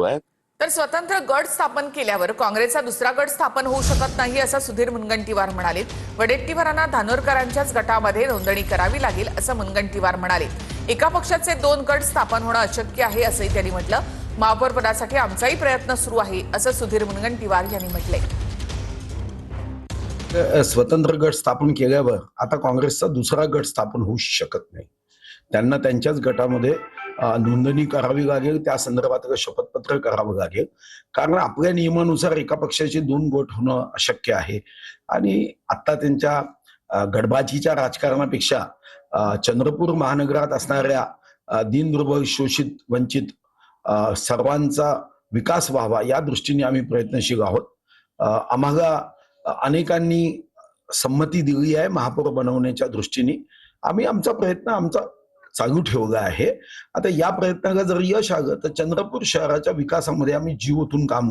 आहे. तर स्वतंत्र गट स्थापन केल्यावर काँग्रेसचा दुसरा गट स्थापन होऊ शकत नाही असं सुधीर मुनगंटीवार म्हणाले। वडेट्टीवारांना धानोरकरांच्याच गटामध्ये नोंदणी करावी लागेल असं मुनगंटीवार म्हणाले। एका पक्षाचे दोन गट स्थापन होणं अशक्य आहे असंही त्यांनी म्हटलं। महापौर पदासाठी आमचाही प्रयत्न सुरू आहे असं सुधीर मुनगंटीवार यांनी म्हटलंय। स्वतंत्र गट स्थापन केल्यावर आता काँग्रेसचा दुसरा गट स्थापन होऊ शकत नाही। त्यांना त्यांच्याच गटामध्ये नोंदणी करावी लागेल, त्या संदर्भात शपथपत्र करावं लागेल, कारण आपल्या नियमानुसार एका पक्षाचे दोन गट होणं अशक्य आहे। आणि आता त्यांच्या गडबाजीच्या राजकारणापेक्षा चंद्रपूर महानगरात असणाऱ्या दीनदुर्बल, शोषित, वंचित सर्वांचा विकास व्हावा या दृष्टीने आम्ही प्रयत्नशील आहोत। आम्हाला अनेकांनी संमती दिली आहे महापौर बनवण्याच्या दृष्टीने। आम्ही आमचा प्रयत्न चालू ठेवला आहे। आता या प्रयत्नाला जर यश आलं तर चंद्रपूर शहराच्या विकासामध्ये आम्ही जीव ओतून काम